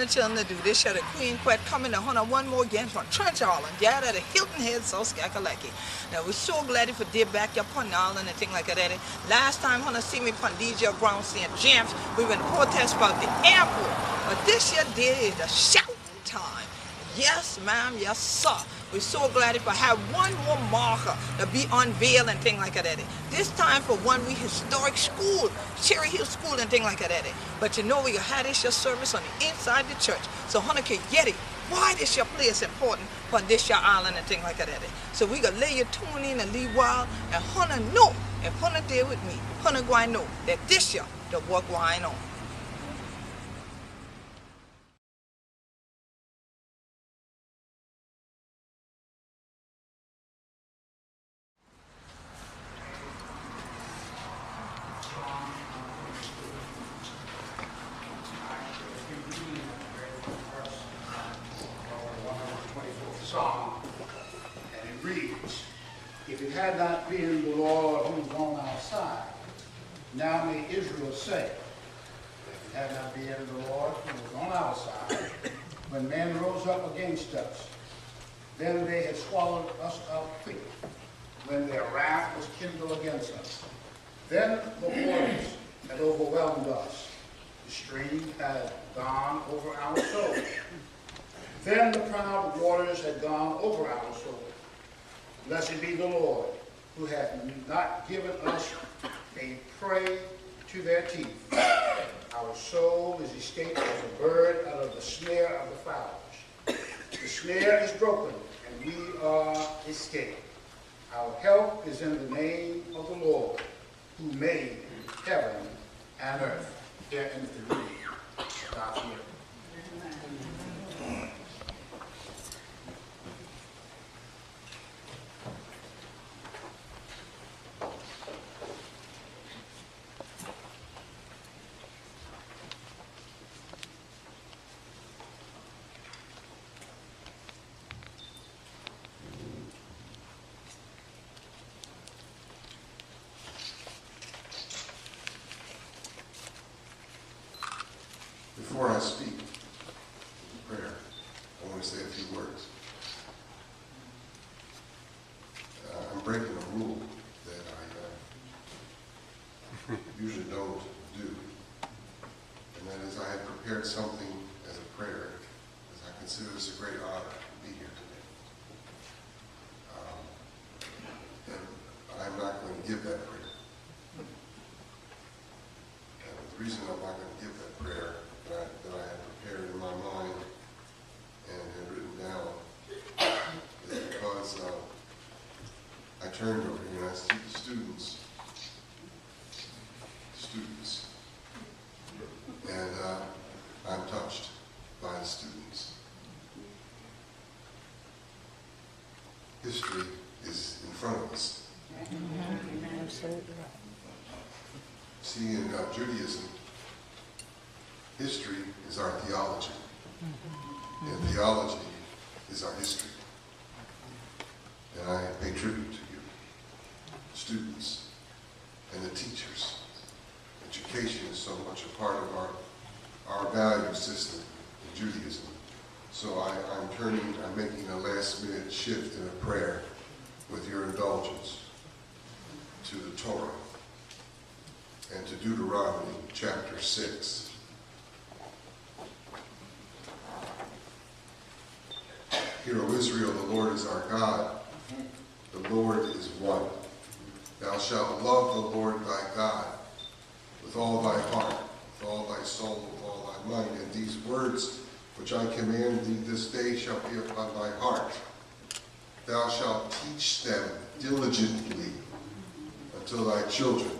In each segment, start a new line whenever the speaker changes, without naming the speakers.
tell them to do this. The Queen Quet coming to hunt one more again from Trench Island. Yeah, at a Hilton Head, so Skakalaki. Now, we're so glad if we did back up on Island and things like that. Last time, when I see me on DJ Brown St. James, we went to protest about the airport. But this year, there is a shouting time. Yes, ma'am, yes, sir. We're so glad if I have one more marker to be unveiled and things like that. This time for one we historic school, Cherry Hill School and things like that. But you know we had this your service on the inside the church. So Hunter can get it. Why this your place important for this your island and things like that. So we gonna lay your tune in and leave wild and Hunter know, and Hunter there with me, Hunter going know that this year the work going on.
Psalm, and it reads, if it had not been the Lord who was on our side, now may Israel say, if it had not been the Lord who was on our side, when men rose up against us, then they had swallowed us up quick, when their wrath was kindled against us. Then the waters had overwhelmed us, the stream had gone over our souls. Then the proud waters had gone over our soul. Blessed be the Lord, who hath not given us a prey to their teeth. Our soul is escaped as a bird out of the snare of the fowlers. The snare is broken, and we are escaped. Our help is in the name of the Lord, who made heaven and earth. Here ends the reading. Stop here.
Before I speak prayer, I want to say a few words. I'm breaking a rule that I usually don't do, and that is I have prepared something as a prayer, as I consider this a great honor to be here today. And I'm not going to give that prayer. And the reason I'm not going to give that prayer that I had prepared in my mind and had written down is because I turned over here and I see the students, and I'm touched by the students. History is in front of us.
Absolutely right.
See, in Judaism, history is our theology, and theology is our history. And I pay tribute to you, students, and the teachers. Education is so much a part of our value system in Judaism. So I'm making a last-minute shift in a prayer with your indulgence to the Torah and to Deuteronomy chapter 6. Hear, O Israel, the Lord is our God. The Lord is one. Thou shalt love the Lord thy God with all thy heart, with all thy soul, with all thy mind. And these words which I command thee this day shall be upon thy heart. Thou shalt teach them diligently unto thy children,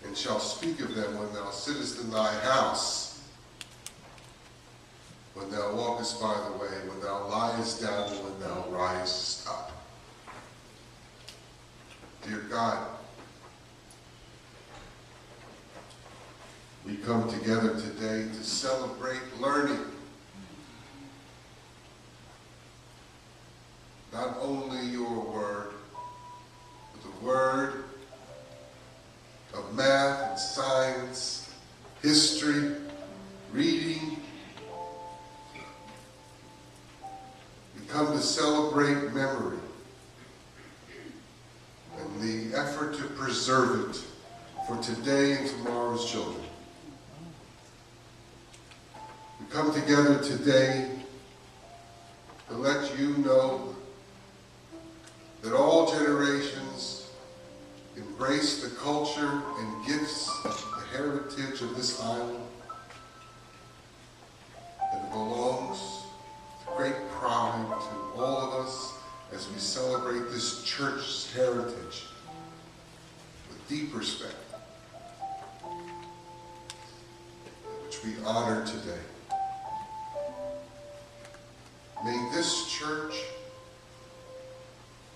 and shalt speak of them when thou sittest in thy house, when thou walkest by the way, when thou liest down, and when thou risest up. Dear God, we come together today to celebrate learning. Not only your word, but the word of math and science, history, reading, come to celebrate memory and the effort to preserve it for today and tomorrow's children. We come together today to let you know that all generations embrace the culture and gifts, the heritage of this island, that it belongs with great pride to all of us as we celebrate this church's heritage with deep respect, which we honor today. May this church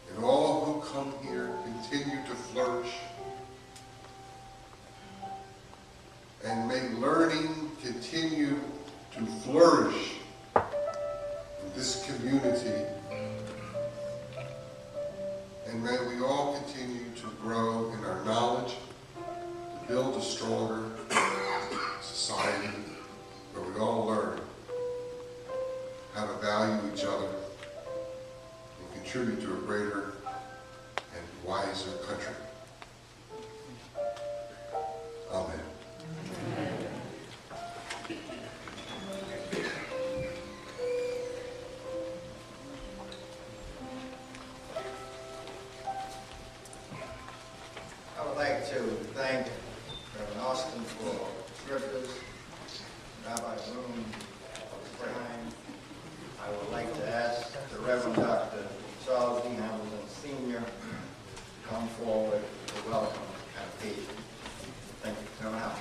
and all who come here continue to flourish, and may learning continue to flourish in this community, and may we all continue to grow in our knowledge to build a stronger society where we all learn how to value each other and contribute to a greater and wiser country. Amen.
I would like to thank Reverend Austin for scriptures, Rabbi Room for praying. I would like to ask the Reverend Dr. Charles D. Hamilton Sr. to come forward to welcome our patient. Thank you for coming out.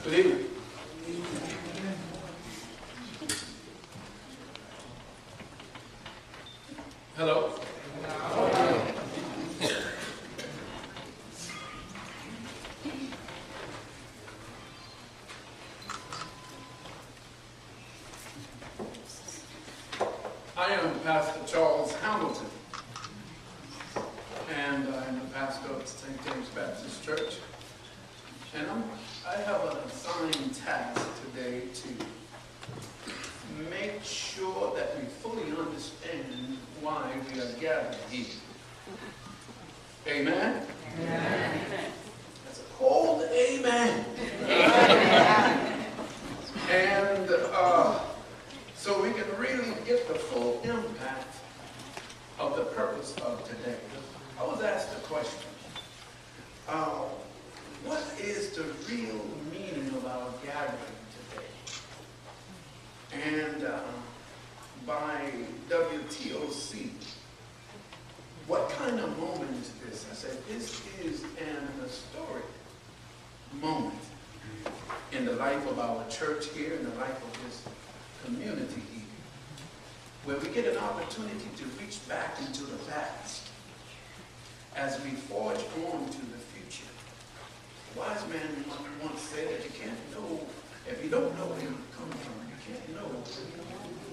Good evening. Hello. I am Pastor Charles Hamilton, and I'm the pastor of St. James Baptist Church. And I have an assigned task today to make sure that we fully understand why we are gathered here. Amen? Amen. That's a cold amen. And so we can really get the full impact of the purpose of today. I was asked a question. What is the real meaning of our gathering today? And by WTOC, what kind of moment is this? I said, this is an historic moment in the life of our church here, in the life of this community here, where we get an opportunity to reach back into the past as we forge on to the future. A wise man once said that you can't know, if you don't know where you come from, you can't know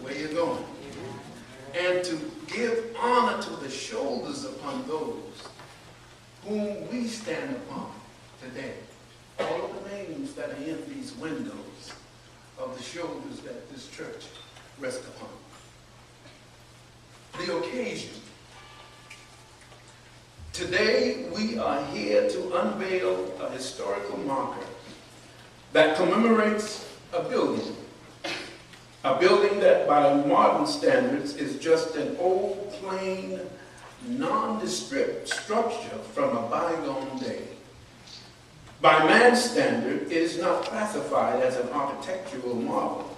where you're going. And to give honor to the shoulders upon those whom we stand upon today. All of the names that are in these windows of the shoulders that this church rests upon. The occasion. Today we are here to unveil a historical marker that commemorates a building. A building that by modern standards is just an old, plain, nondescript structure from a bygone day. By man's standard, it is not classified as an architectural marvel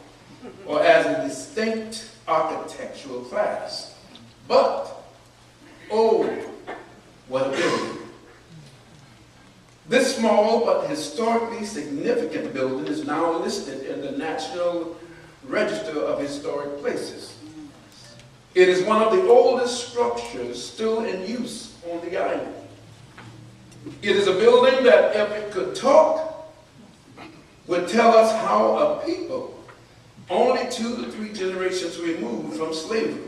or as a distinct architectural class. But, oh, what a building. This small but historically significant building is now listed in the National Register of Historic Places. It is one of the oldest structures still in use on the island. It is a building that, if it could talk, would tell us how a people, only 2 to 3 generations removed from slavery,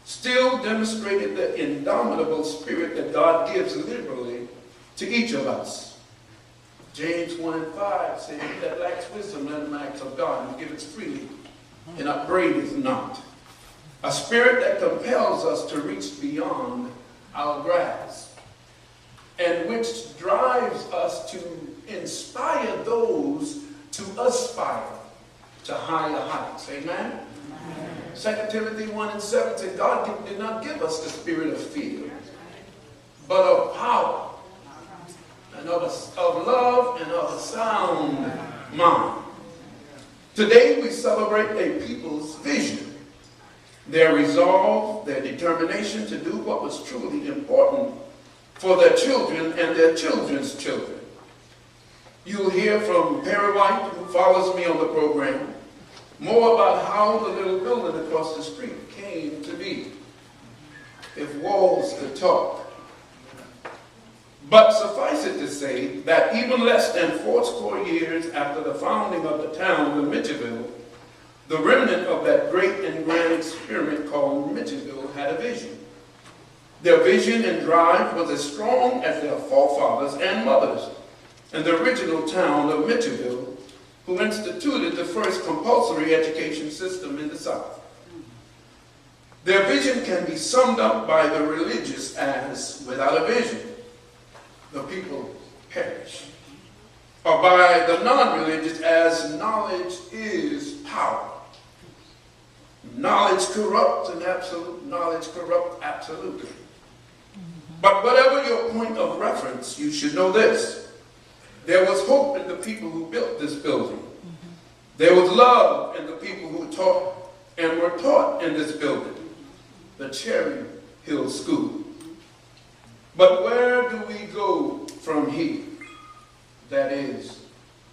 still demonstrated the indomitable spirit that God gives liberally to each of us. James 1:5 says, "He that lacks wisdom, let him ask of God, and giveth freely, and upbraideth not." A spirit that compels us to reach beyond our grasp, and which drives us to inspire those to aspire to higher heights. Amen? 2 Timothy 1:7 says, God did not give us the spirit of fear, but of power, and of love, and of a sound mind. Today we celebrate a people's vision, their resolve, their determination to do what was truly important for their children and their children's children. You'll hear from Perry White, who follows me on the program, more about how the little building across the street came to be. If walls could talk. But suffice it to say that even less than 40 years after the founding of the town of Mitchellville, the remnant of that great and grand experiment called Mitchellville had a vision. Their vision and drive was as strong as their forefathers and mothers in the original town of Mitchellville, who instituted the first compulsory education system in the South. Their vision can be summed up by the religious as, without a vision, the people perish. Or by the non-religious as, knowledge is power. Knowledge corrupts, and absolute knowledge corrupts absolutely. But whatever your point of reference, you should know this. There was hope in the people who built this building. There was love in the people who taught and were taught in this building, the Cherry Hill School. But where do we go from here? That is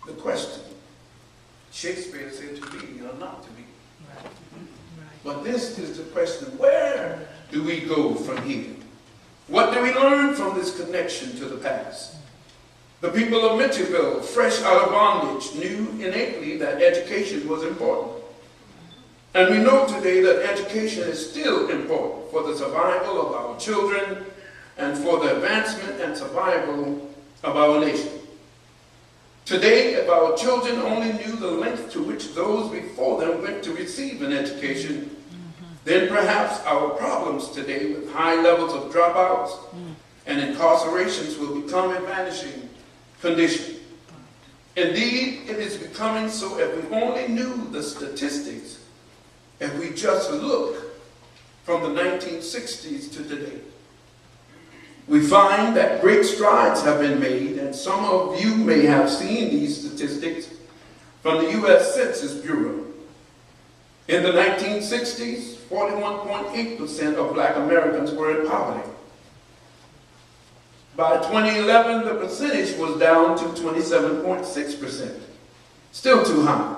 the question. Shakespeare said to be or not to be. But this is the question, where do we go from here? What do we learn from this connection to the past? The people of Mitchellville, fresh out of bondage, knew innately that education was important. And we know today that education is still important for the survival of our children and for the advancement and survival of our nation. Today, if our children only knew the length to which those before them went to receive an education, then perhaps our problems today with high levels of dropouts and incarcerations will become a vanishing condition. Indeed, it is becoming so if we only knew the statistics, if we just look from the 1960s to today. We find that great strides have been made, and some of you may have seen these statistics from the U.S. Census Bureau. In the 1960s, 41.8% of black Americans were in poverty. By 2011, the percentage was down to 27.6%. Still too high.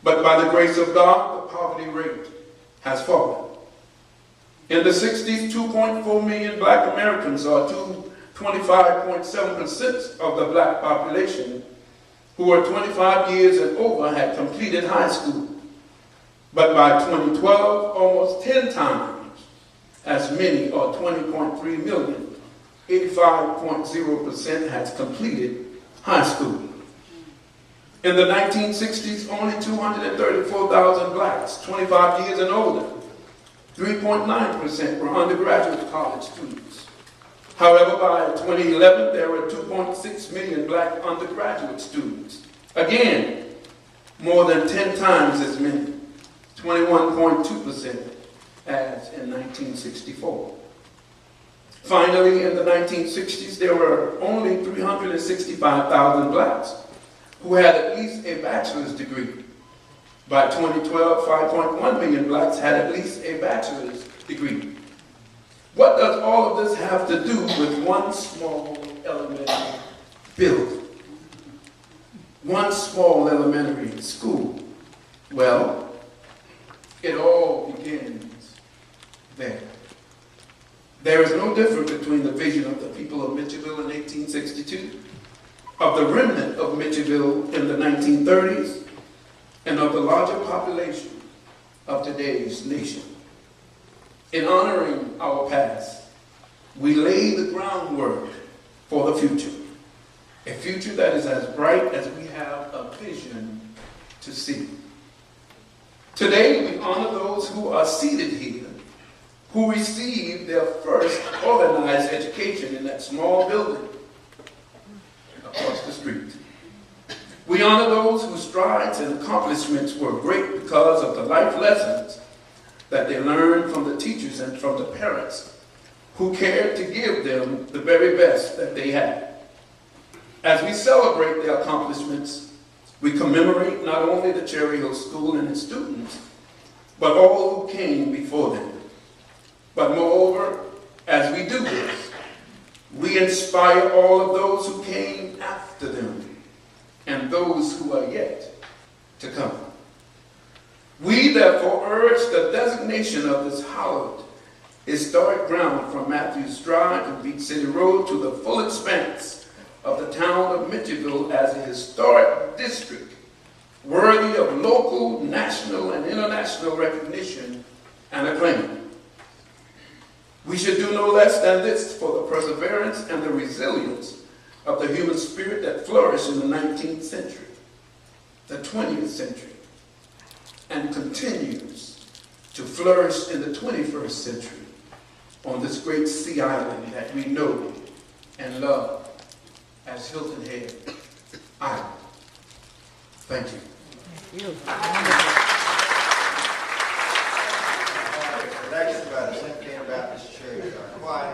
But by the grace of God, the poverty rate has fallen. In the 60s, 2.4 million black Americans, or 25.7% of the black population, who were 25 years and over, had completed high school. But by 2012, almost 10 times as many, or 20.3 million, 85.0% has completed high school. In the 1960s, only 234,000 blacks, 25 years and older, 3.9% were undergraduate college students. However, by 2011, there were 2.6 million black undergraduate students. Again, more than 10 times as many, 21.2% as in 1964. Finally, in the 1960s, there were only 365,000 blacks who had at least a bachelor's degree. By 2012, 5.1 million blacks had at least a bachelor's degree. What does all of this have to do with one small elementary building? One small elementary school? Well, it all begins there. There is no difference between the vision of the people of Mitchellville in 1862, of the remnant of Mitchellville in the 1930s, and of the larger population of today's nation. In honoring our past, we lay the groundwork for the future. A future that is as bright as we have a vision to see. Today, we honor those who are seated here, who received their first organized education in that small building across the street. We honor those whose strides and accomplishments were great because of the life lessons that they learned from the teachers and from the parents who cared to give them the very best that they had. As we celebrate their accomplishments, we commemorate not only the Cherry Hill School and its students, but all who came before them. But moreover, as we do this, we inspire all of those who came after them and those who are yet to come. We therefore urge the designation of this hallowed historic ground from Matthews Drive and Beach City Road to the full expanse of the town of Mitchellville as a historic district worthy of local, national, and international recognition and acclaim. We should do no less than this for the perseverance and the resilience of the human spirit that flourished in the 19th century, the 20th century, and continues to flourish in the 21st century on this great sea island that we know and love as Hilton Head Island. Thank you.
Next, by the St. Peter Baptist Church, our choir.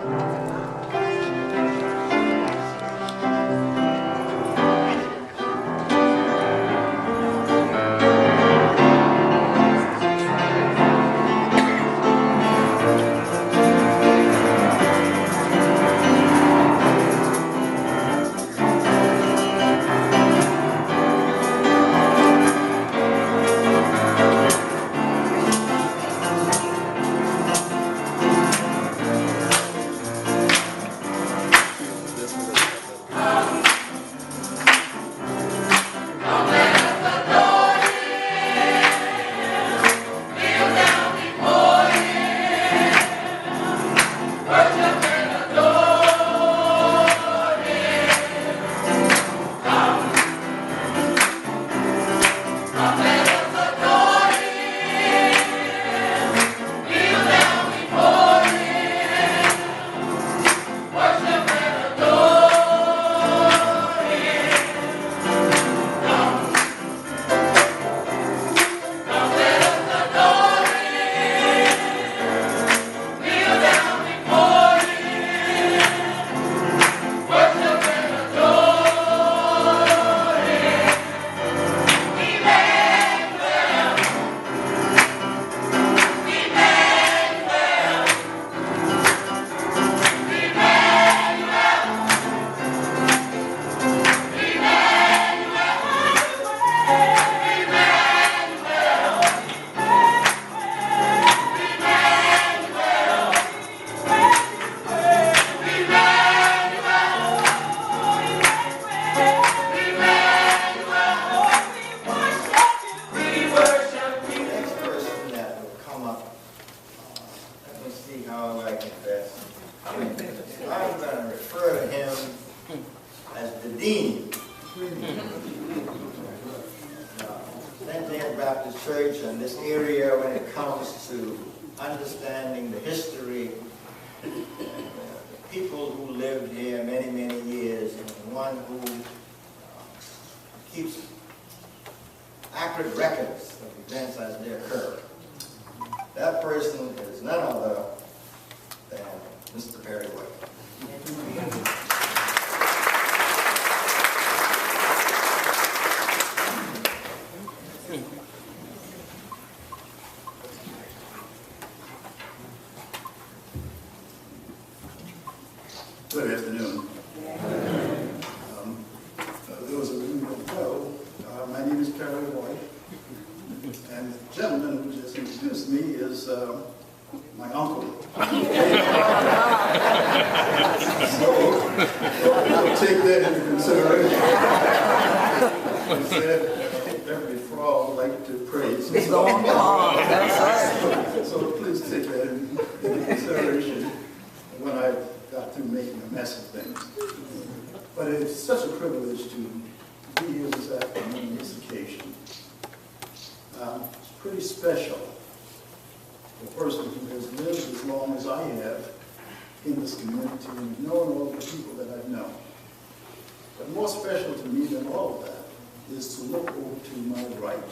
Baptist Church and this area when it comes to understanding the history, people who lived here many, many years, and one who keeps accurate records of events as they occur. That person is none other than Mr. Perry White.
Good afternoon. Those of you who don't know, my name is Perry White, and the gentleman who just introduced me is my uncle. So, we'll take that into consideration. He said, every frog like to praise.
So please
So please take that into
celebration when I got through making a mess of things. But it's such a privilege to be here this afternoon on this occasion. It's pretty special for a person who has lived as long as I have in this community and known all the people that I've known. But more special to me than all of that is to look over to my right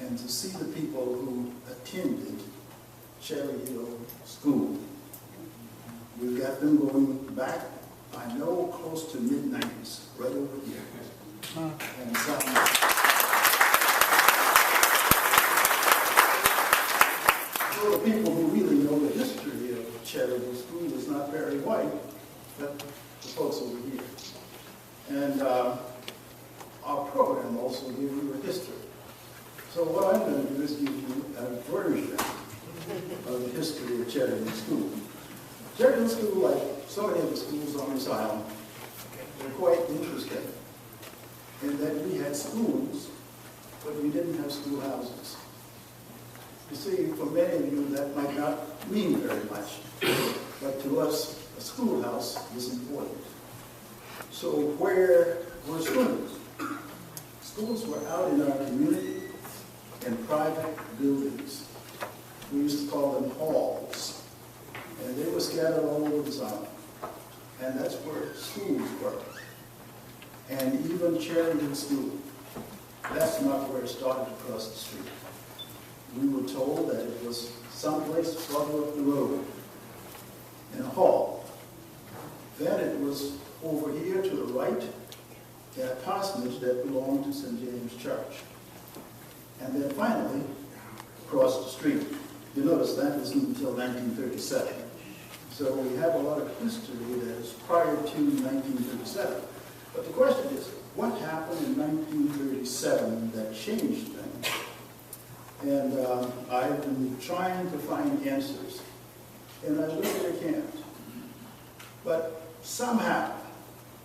and to see the people who attended Cherry Hill School. We've got them going back, I know, close to mid-90s, right over here. And so the people who really know the history of Cherry Hill School is not very white, but the folks over here. And our program also gives you a history. So what I'm going to do is give you a version of the history of Cherry Hill School. Cherry Hill School, like so many of the schools on this island, were quite interesting in that we had schools, but we didn't have schoolhouses. You see, for many of you, that might not mean very much, but to us, a schoolhouse is important. So where were schools? Schools were out in our community in private buildings. We used to call them halls. And they were scattered all over this island. And that's where schools were. And even Cherry Hill School, that's not where it started across the street. We were told that it was someplace further up the road in a hall. Then it was over here to the right in a parsonage that belonged to St. James Church. And then finally, across the street. You notice that wasn't until 1937. So we have a lot of history that is prior to 1937. But the question is, what happened in 1937 that changed things? And I've been trying to find answers, and I really can't. But somehow,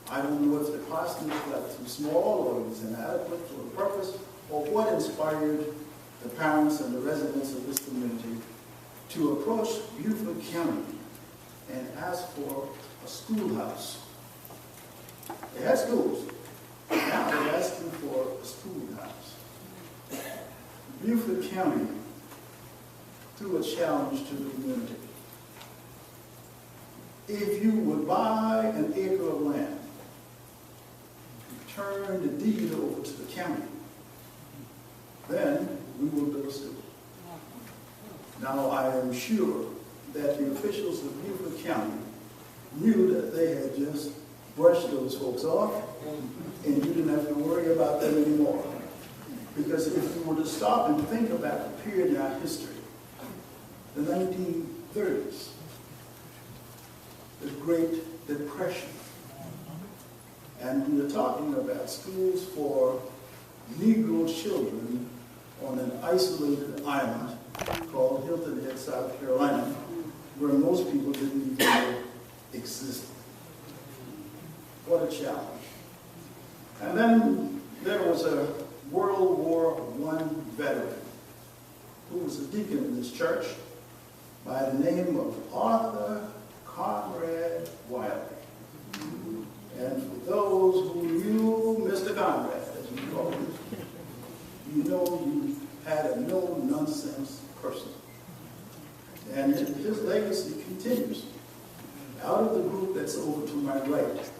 I don't know if the parsonage got too small or it was inadequate for a purpose, or what inspired the parents and the residents of this community to approach Beaufort County and ask for a schoolhouse. They had schools. Now they're asking for a schoolhouse. Beaufort County threw a challenge to the community. If you would buy an acre of land, turn the deed over to the county, then we will build a school. Now, I am sure that the officials of Beaufort County knew that they had just brushed those folks off, and you didn't have to worry about them anymore. Because if you were to stop and think about the period in our history, the 1930s, the Great Depression, and we are talking about schools for Negro children on an isolated island called Hilton Head, South Carolina, where most people didn't even know existed. What a challenge. And then there was a World War I veteran who was a deacon in this church by the name of Arthur Conrad Wiley. And for those who knew Mr. Conrad, as we call him, you know you had a no-nonsense person. And his legacy continues. Out of the group that's over to my right,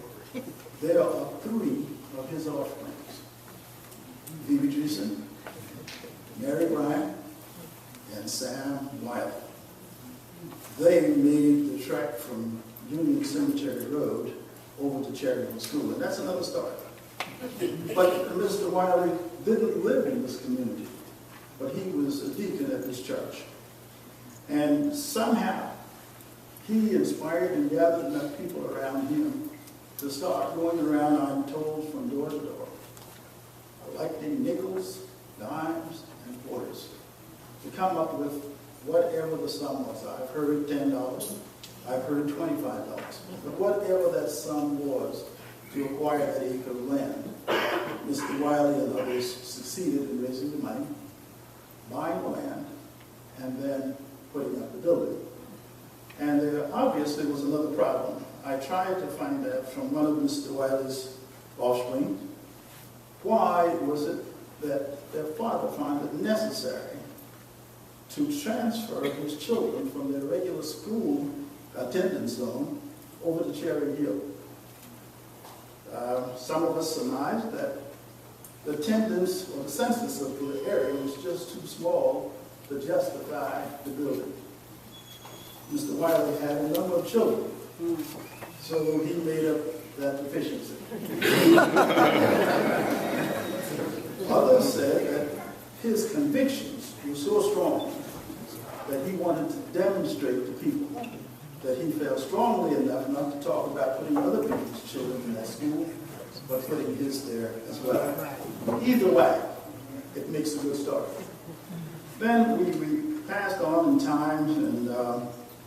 there are 3 of his offsprings. Phoebe Dreesen, Mary Bryant, and Sam Wiley. They made the trek from Union Cemetery Road over to Cherry Hill School, and that's another story. But Mr. Wiley didn't live in this community, but he was a deacon at this church. And somehow, he inspired and gathered enough people around him to start going around, I'm told, from door to door, collecting nickels, dimes, and quarters to come up with whatever the sum was. I've heard $10, I've heard $25, but whatever that sum was to acquire that acre of land, Mr. Wiley and others succeeded in raising the money, buying the land, and then putting up the building. And there obviously was another problem. I tried to find out from one of Mr. Wiley's offspring, why was it that their father found it necessary to transfer his children from their regular school attendance zone over to Cherry Hill. Some of us surmised that the attendance or the census of the area was just too small to justify the building. Mr. Wiley had a number of children, so he made up that deficiency. Others said that his convictions were so strong that he wanted to demonstrate to people that he felt strongly enough not to talk about putting other people's children in that school, but putting his there as well. Either way, it makes a good start. Then we passed on in time, and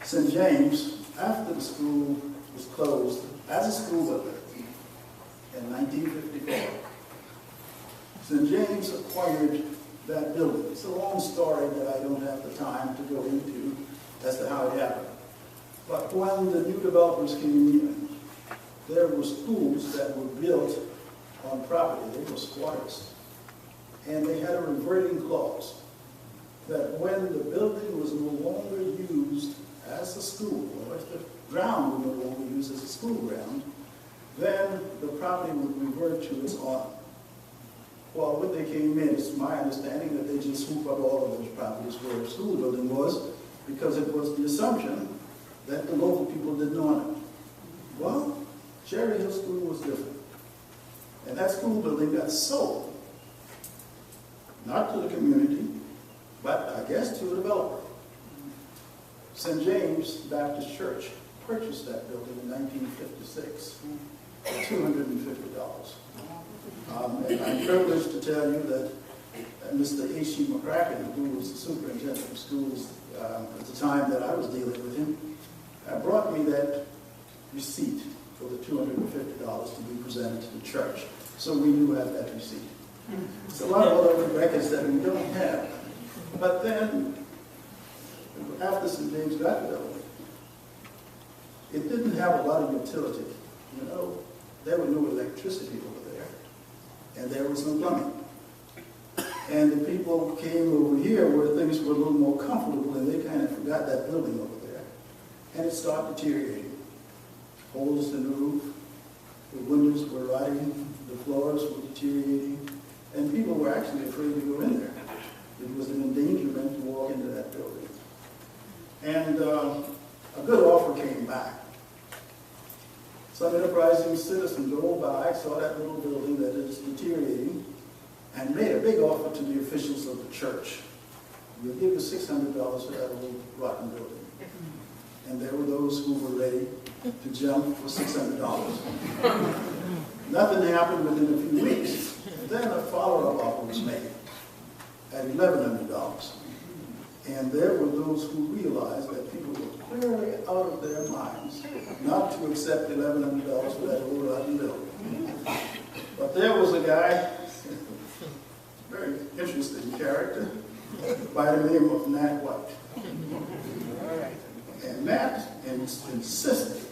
St. James, after the school was closed as a school building in 1954, St. James acquired that building. It's a long story that I don't have the time to go into as to how it happened. But when the new developers came in, there were schools that were built on property. They were squatters. And they had a reverting clause that when the building was no longer used as a school, or if the ground was no longer used as a school ground, then the property would revert to its owner. Well, when they came in, it's my understanding that they just swooped up all of those properties where the school building was, because it was the assumption that the local people didn't own it. Well, Cherry Hill School was different. And that school building got sold, not to the community, but I guess to a developer. St. James Baptist Church purchased that building in 1956 for $250. And I'm privileged to tell you that Mr. H.C. McCracken, who was the superintendent of schools at the time that I was dealing with him, brought me that receipt for the $250 to be presented to the church. So we do have that receipt. It's a lot of other records that we don't have. But then, after St. James got the building, it didn't have a lot of utility. You know, there was no electricity over there, and there was no plumbing. And the people came over here where things were a little more comfortable, and they kind of forgot that building over there. And it started deteriorating. Holes in the roof, the windows were rotting, the floors were deteriorating, and people were actually afraid to go in there. It was an endangerment to walk into that building. And a good offer came back. Some enterprising citizen drove by, saw that little building that is deteriorating, and made a big offer to the officials of the church. We'll give you $600 for that old rotten building. And there were those who were ready to jump for $600. Nothing happened within a few weeks. And then a follow-up offer was made at $1,100. And there were those who realized that people were clearly out of their minds not to accept $1,100 for that old rotten building. But there was a guy, very interesting character, by the name of Nat White. And Nat insisted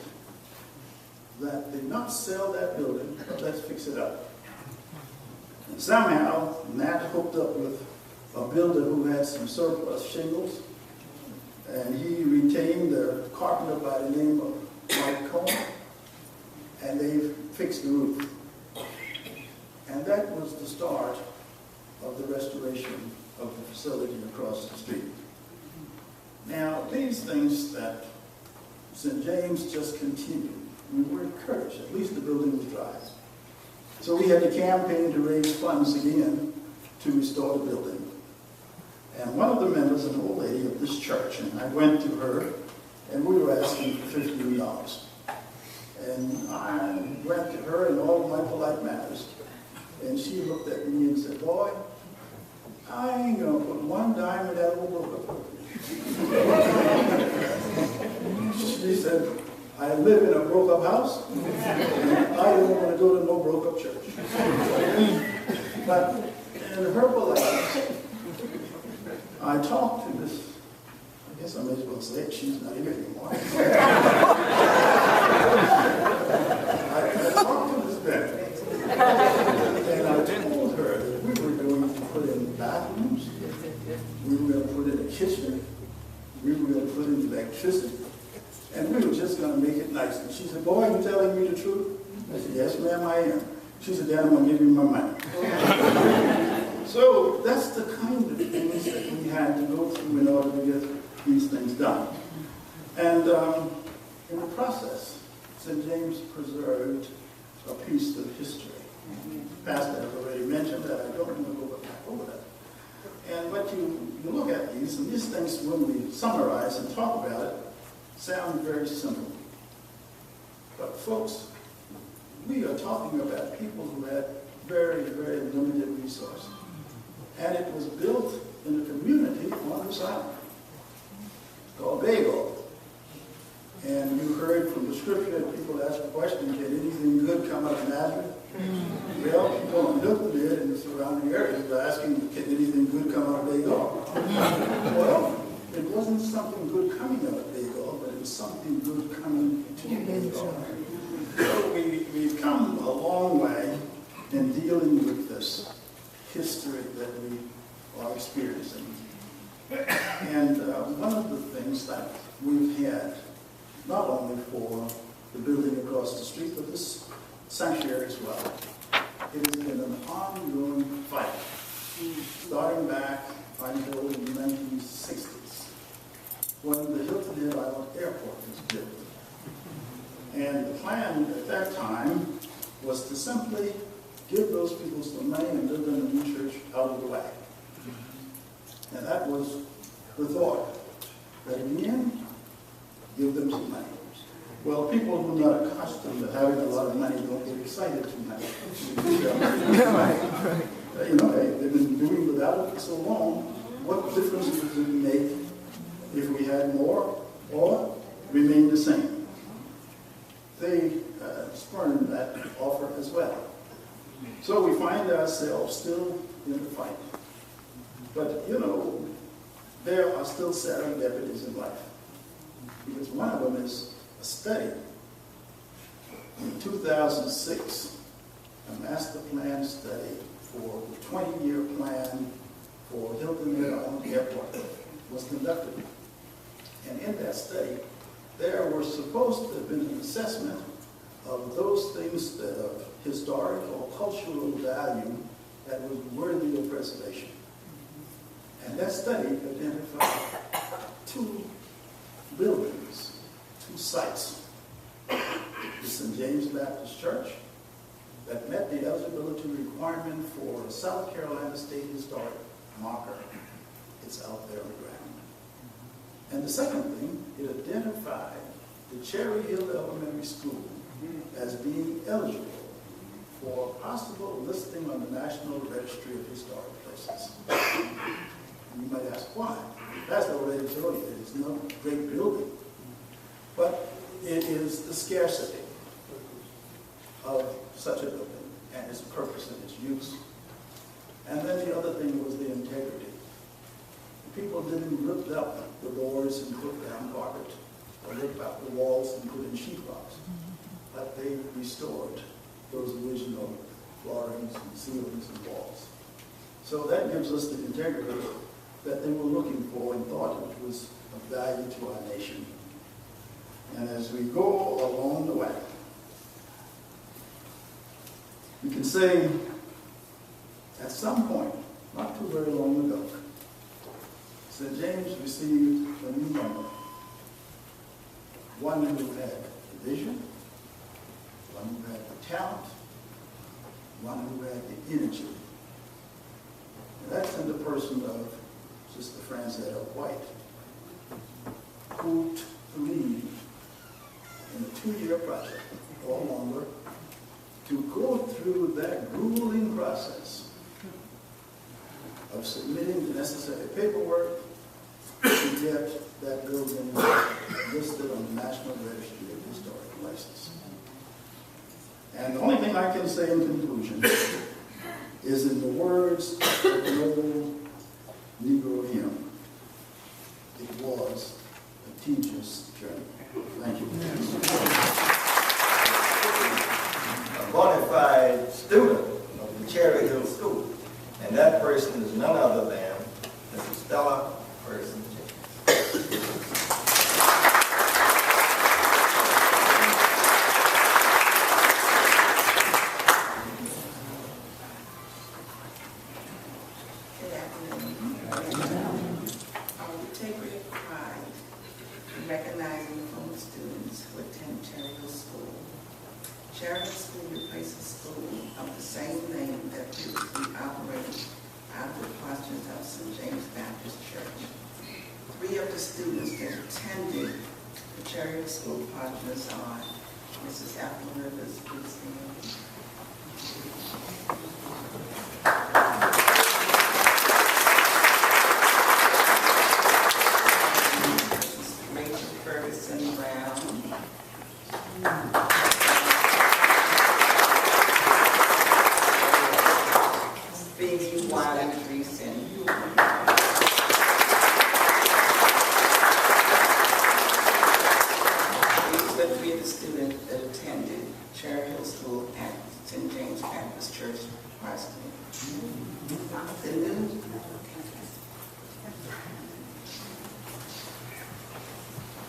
that they not sell that building, but let's fix it up. And somehow, Nat hooked up with a builder who had some surplus shingles, and he retained a carpenter by the name of Mike Cohen, and they fixed the roof. And that was the start of the restoration of the facility across the street. Now, these things that St. James just continued, we were encouraged, at least the building was dry. So we had a campaign to raise funds again to restore the building. And one of the members, an old lady of this church, and I went to her, and we were asking for $15. And I went to her in all of my polite manners, and she looked at me and said, "Boy, I ain't gonna put one dime in that old building." She said, "I live in a broke-up house, and I don't want to go to no broke-up church." But in her politeness, I talked to this guess I may as well say it, she's not here anymore. I talked to Ms. Bennett, and I told her that we were going to put in bathrooms, we were going to put in a kitchen, we were going to put in electricity, and we were just going to make it nice. And she said, boy, are you telling me the truth? I said, yes, ma'am, I am. She said, Dad, I'm going to give you my money. So that's the kind of things that we had to go through in order to get these things done. And in the process, St. James preserved a piece of history. Pastor has already mentioned that. I don't want to go back over that. And but you look at these, and these things, when we summarize and talk about it, sound very simple. But folks, we are talking about people who had very, very limited resources. And it was built in a community on this island called Bagel. And you heard from the scripture that people ask the question, can anything good come out of Nazareth? Well, people on Hilton and the surrounding areas were asking, can anything good come out of Bagel? Well, it wasn't something good coming out of Bagel, but it was something good coming to Bagel. So we've come a long way in dealing with this history that we are experiencing. And one of the things that we've had, not only for the building across the street, but this sanctuary as well, it has been an ongoing fight, starting back until the 1960s, when the Hilton Head Island Airport was built. And the plan at that time was to simply give those people some money and build them a new church out of the way. And that was the thought, that in the end, give them some money. Well, people who are not accustomed to having a lot of money don't get excited too much. You know, they've been doing without it for so long. What difference does it make if we had more or remain the same? They spurned that offer as well. So we find ourselves still in the fight. But, you know, there are still serendipities in life. Because one of them is a study. In 2006, a master plan study for the 20-year plan for Hilton Head Island Airport was conducted. And in that study, there were supposed to have been an assessment of those things that of historic or cultural value that was worthy of preservation. And that study identified 2 buildings, 2 sites. The St. James Baptist Church that met the eligibility requirement for a South Carolina State Historic marker. It's out there on the ground. And the second thing, it identified the Cherry Hill Elementary School as being eligible for possible listing on the National Registry of Historic Places. And you might ask why. Pastor already told you it's no great building, but it is the scarcity of such a building and its purpose and its use. And then the other thing was the integrity. People didn't rip up the doors and put down carpet, or rip out the walls and put in sheetrock, but they restored those original floorings and ceilings and walls. So that gives us the integrity that they were looking for and thought it was of value to our nation. And as we go along the way, we can say at some point, not too very long ago, St. James received a new member, one who had the vision, one who had the talent, one who had the energy. And that's in the person of Sister Francetta White, who took the lead in a 2-year project or longer to go through that grueling process of submitting the necessary paperwork to get that building listed on the National Registry of Historic Places. And the only thing I can say in conclusion is in the words of the old Negro hymn, it was a teacher's journey. Thank you.
A bona fide student of the Cherry Hill School, and that person is none other than Mrs. Stella Person.
Recognizing former students who attend Cherry Hill School. Cherry Hill School replaces a school of the same name that previously operated out of the parsonage of St. James Baptist Church. 3 of the students that attended the Cherry Hill School parsonage are Mrs. Ethel Rivers, please stand.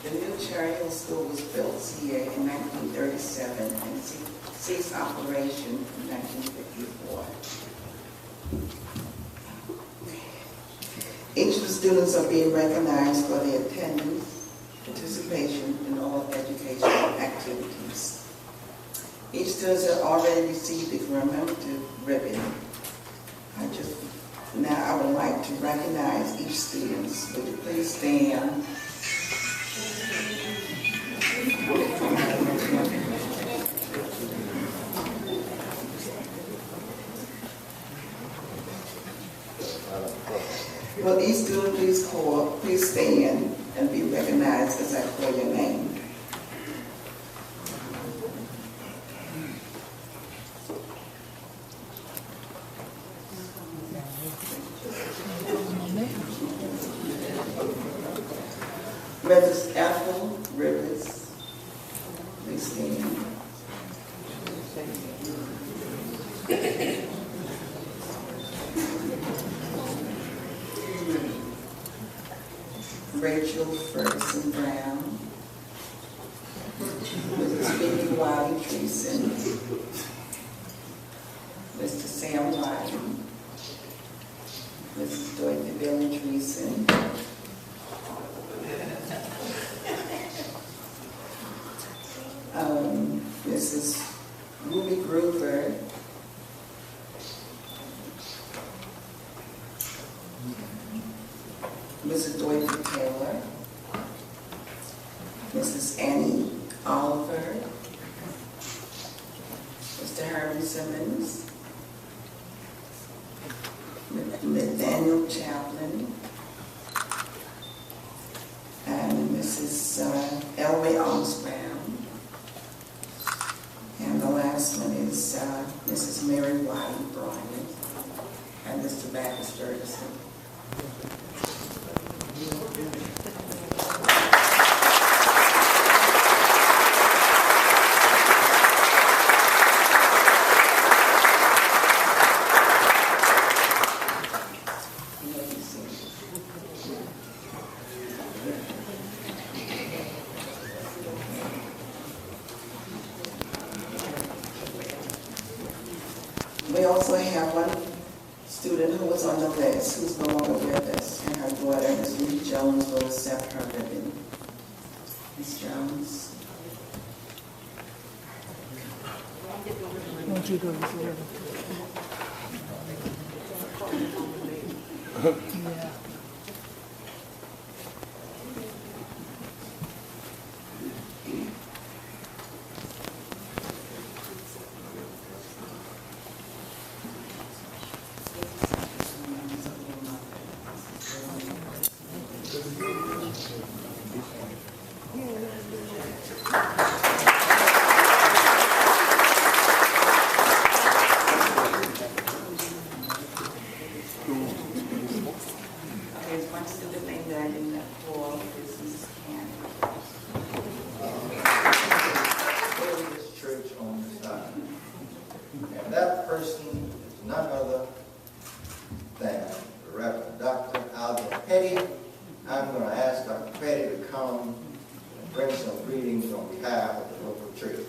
The new Cherry Hill School was built here in 1937 and ceased operation in 1954. Each of the students are being recognized for their attendance, participation in all educational activities. Each student has already received the commemorative ribbon. Now I would like to recognize each student. Would you please stand? Will each student please stand and be recognized as I call your name. Mrs. Ethel Rivers, please stand. Rachel Ferguson Brown, Mrs. Vicky Wiley Treason, Mr. Sam Wiley, Mrs. Dorothy Billy Treason, Mrs. Ruby Gruber, Mrs. Dorothy Taylor, Mrs. Annie Oliver, Mr. Herman Simmons, Nathaniel Chaplin, and Mrs. Elway Osbourne. And the last one is Mrs. Mary Wiley Bryan and Mr. Baptist Ferguson. We also have one student who was on the list who's no longer with us, and her daughter, Ms. Ruth Jones, will accept her ribbon. Ms. Jones.
Won't you go with the ribbon? Yeah.
And that person is none other than the Reverend Dr. Alvin Petty. I'm going to ask Dr. Petty to come and bring some greetings on behalf of the local churches.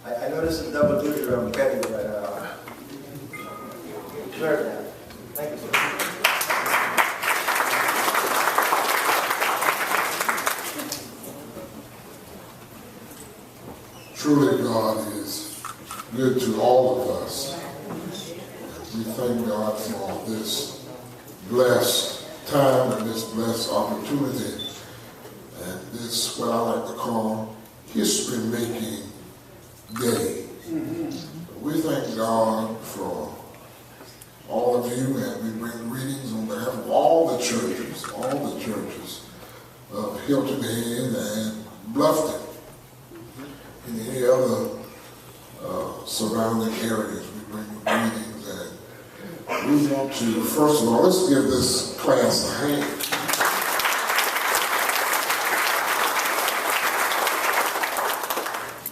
I know this is double duty, Reverend Petty, but very nice. Thank you, sir.
Truly, God is good to all of us. We thank God for this blessed time and this blessed opportunity and this, what I like to call, history-making day. We thank God for all of you, and we bring greetings on behalf of all the churches of Hilton Head and Bluffton and any other surrounding areas. We bring greetings, and we want to, first of all, let's give this class a hand.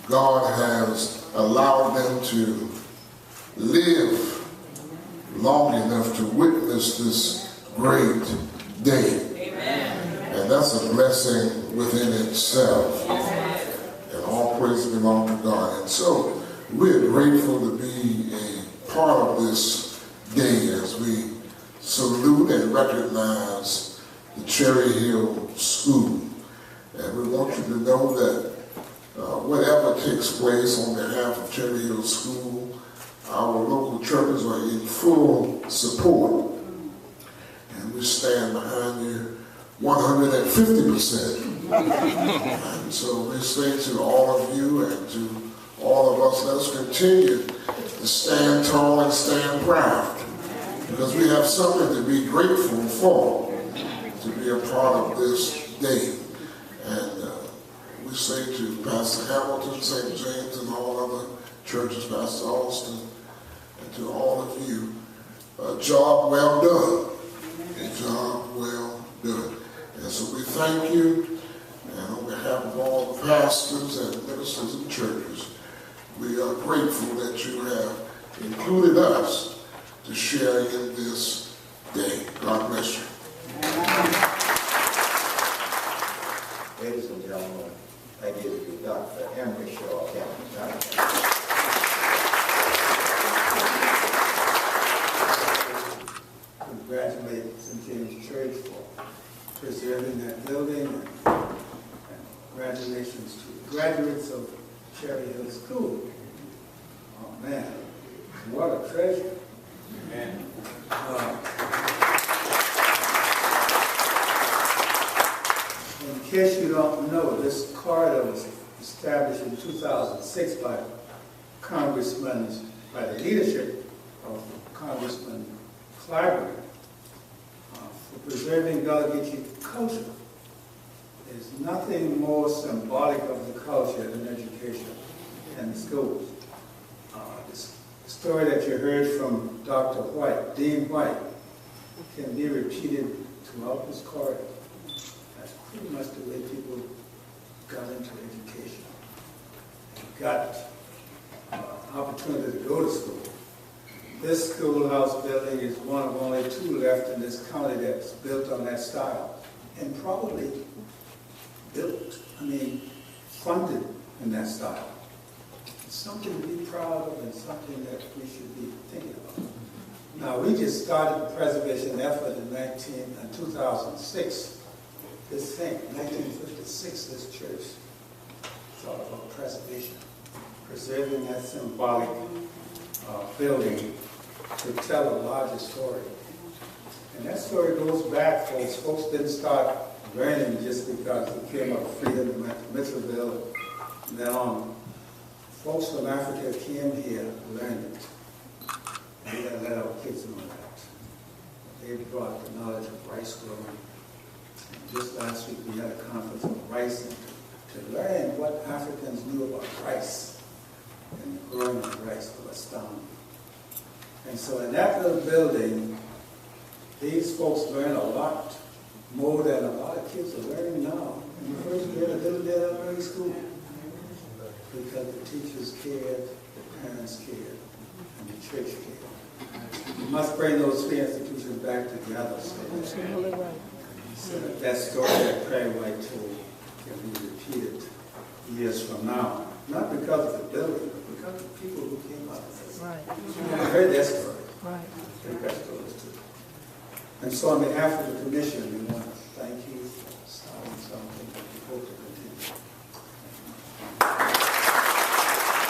God has allowed them to live long enough to witness this great day. Amen. And that's a blessing within itself. Amen. And all praise belong to God. And so we're grateful to be a part of this day as we salute and recognize the Cherry Hill School. And we want you to know that whatever takes place on behalf of Cherry Hill School, our local churches are in full support. And we stand behind you 150%. And so we say to all of you and to all of us, let us continue to stand tall and stand proud, because we have something to be grateful for, to be a part of this day. And we say to Pastor Hamilton, St. James, and all other churches, Pastor Austin, and to all of you, a job well done. A job well done. And so we thank you, and on behalf of all the pastors and ministers and churches, we are grateful that you have included us to share in this day. God bless you.
Ladies and gentlemen, I give you Dr. Emery Shaw Campbell.
Congratulate St. James Church for preserving that building, and congratulations to the graduates of Cherry Hill School. Oh man, what a treasure. And in case you don't know, this corridor was established in 2006 by the leadership of Congressman Clyburn for preserving Gullah Geechee culture. There's nothing more symbolic of the culture than education in the schools. The story that you heard from Dr. White, Dean White, can be repeated throughout this corridor. That's pretty much the way people got into education and got opportunity to go to school. This schoolhouse building is one of only two left in this county that's built on that style, and probably funded in that style. It's something to be proud of and something that we should be thinking about. Now, we just started the preservation effort in 2006. This thing, 1956, this church thought about preservation, preserving that symbolic building to tell a larger story. And that story goes back, folks. Folks didn't start learning just because they came up freedom and went to Mitchellville and then on. Folks from Africa came here, learned it. We gotta let our kids know that. They brought the knowledge of rice growing. And just last week we had a conference on rice, and to learn what Africans knew about rice and the growing of rice was astounding. And so in that little building, these folks learn a lot more than a lot of kids are learning now. In the first grade, a little bit of early school. Because the teachers cared, the parents cared, and tricky. You must bring those three institutions back together so that story that Craig White told can be repeated years from now. Not because of the building, but because of the people who came up with it.
Right.
I heard their story.
Right.
I think that story is true. And so on behalf of the commission, we want to thank you for starting something that we hope to continue.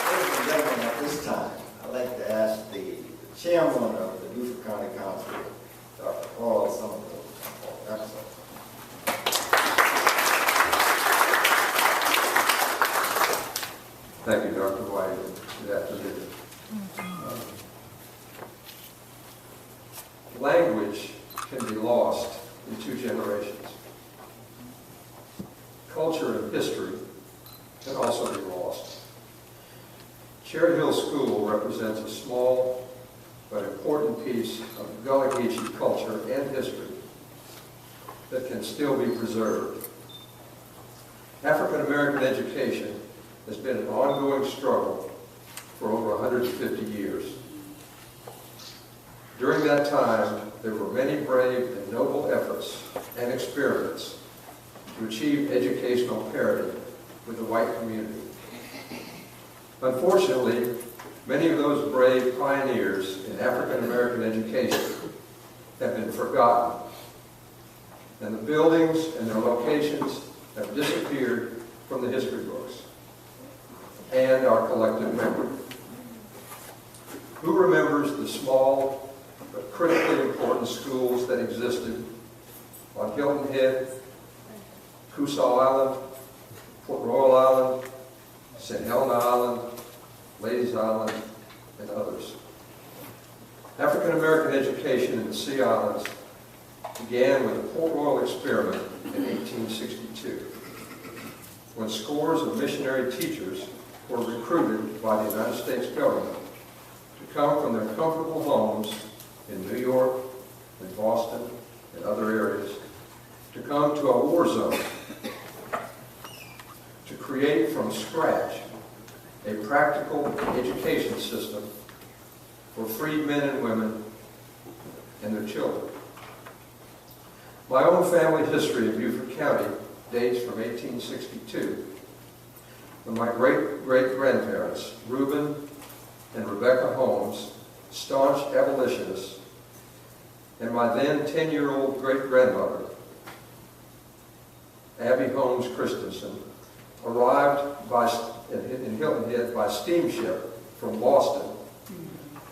Ladies and gentlemen, at this time, I'd like to ask the chairman of the Beaufort County Council, Dr. Paul Somerville.
Thank you, Dr. White. Good afternoon. Language can be lost in 2 generations. Culture and history can also be lost. Cherry Hill School represents a small but important piece of Gullah Geechee culture and history that can still be preserved. African American education has been an ongoing struggle for over 150 years. During that time, there were many brave and noble efforts and experiments to achieve educational parity with the white community. Unfortunately, many of those brave pioneers in African American education have been forgotten, and the buildings and their locations have disappeared from the history books and our collective memory. Who remembers the small but critically important schools that existed on Hilton Head, Cussaw Island, Port Royal Island, St. Helena Island, Ladies Island, and others? African American education in the Sea Islands began with the Port Royal experiment in 1862, when scores of missionary teachers were recruited by the United States government to come from their comfortable homes in New York, in Boston, and other areas, to come to a war zone, to create from scratch a practical education system for freed men and women and their children. My own family history in Beaufort County dates from 1862, when my great-great-grandparents, Reuben and Rebecca Holmes, staunch abolitionists, and my then 10-year-old great-grandmother, Abby Holmes Christensen, arrived in Hilton Head by steamship from Boston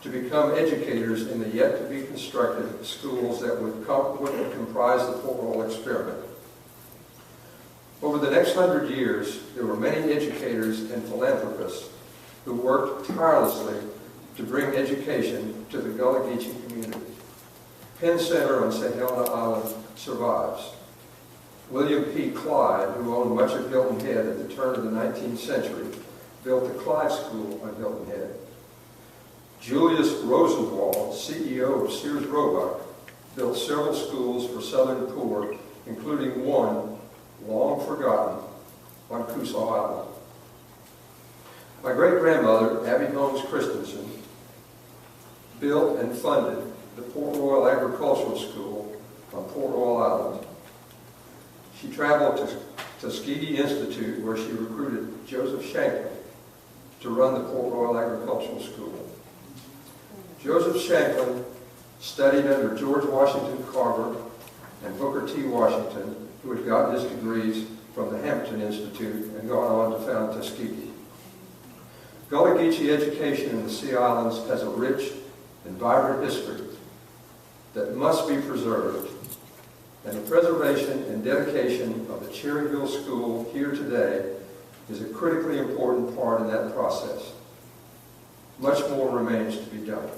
to become educators in the yet-to-be-constructed schools that would comprise the Port Royal experiment. Over the next 100 years, there were many educators and philanthropists who worked tirelessly to bring education to the Gullah Geechee community. Penn Center on St. Helena Island survives. William P. Clyde, who owned much of Hilton Head at the turn of the 19th century, built the Clyde School on Hilton Head. Julius Rosenwald, CEO of Sears Roebuck, built several schools for Southern poor, including one, long forgotten, on Cussaw Island. My great-grandmother, Abby Holmes Christensen, built and funded the Port Royal Agricultural School on Port Royal Island. She traveled to Tuskegee Institute, where she recruited Joseph Shanklin to run the Port Royal Agricultural School. Joseph Shanklin studied under George Washington Carver and Booker T. Washington, who had gotten his degrees from the Hampton Institute and gone on to found Tuskegee. Gullah Geechee education in the Sea Islands has a rich and vibrant history that must be preserved, and the preservation and dedication of the Cherry Hill School here today is a critically important part in that process. Much more remains to be done.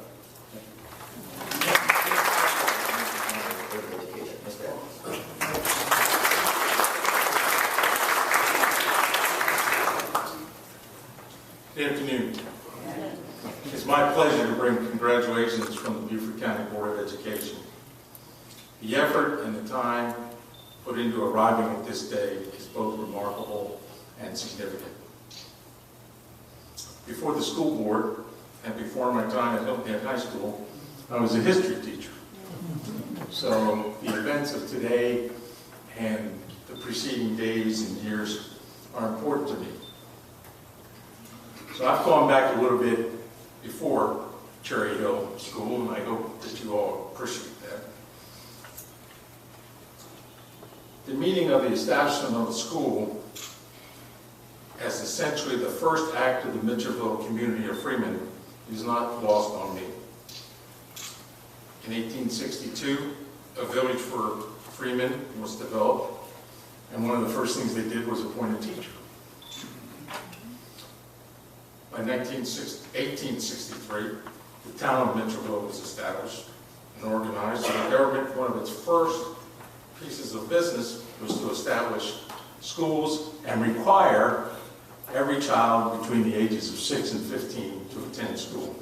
Good afternoon. It's my pleasure to bring congratulations from the Beaufort County Board of Education. The effort and the time put into arriving at this day is both remarkable and significant. Before the school board, and before my time at Hilton Head High School, I was a history teacher. So the events of today and the preceding days and years are important to me. So I've gone back a little bit before Cherry Hill School, and I hope that you all appreciate that. The meaning of the establishment of the school as essentially the first act of the Mitchellville community of Freeman is not lost on me. In 1862, a village for Freeman was developed, and one of the first things they did was appoint a teacher. By 1863, the town of Mitchellville was established and organized, and the government, one of its first pieces of business was to establish schools and require every child between the ages of 6 and 15 to attend school.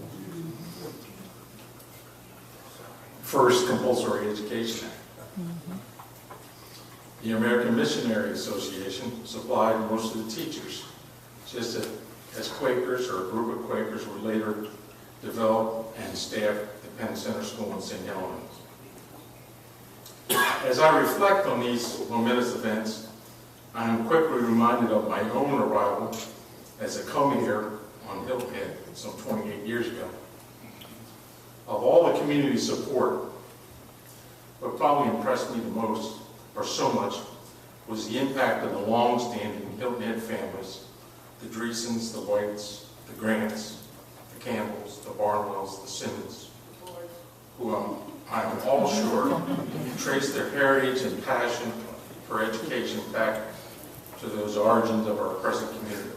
First Compulsory Education Act. The American Missionary Association supplied most of the teachers, just as Quakers or a group of Quakers were later developed and staffed the Penn Center School in St. Helens. As I reflect on these momentous events, I am quickly reminded of my own arrival as a co-mayor on Hilton Head some 28 years ago. Of all the community support, what probably impressed me the most, or so much, was the impact of the long-standing Hilton Head families, the Dreesens, the Whites, the Grants, the Campbells, the Barnwells, the Simmons, who I'm all sure trace their heritage and passion for education back to those origins of our present community.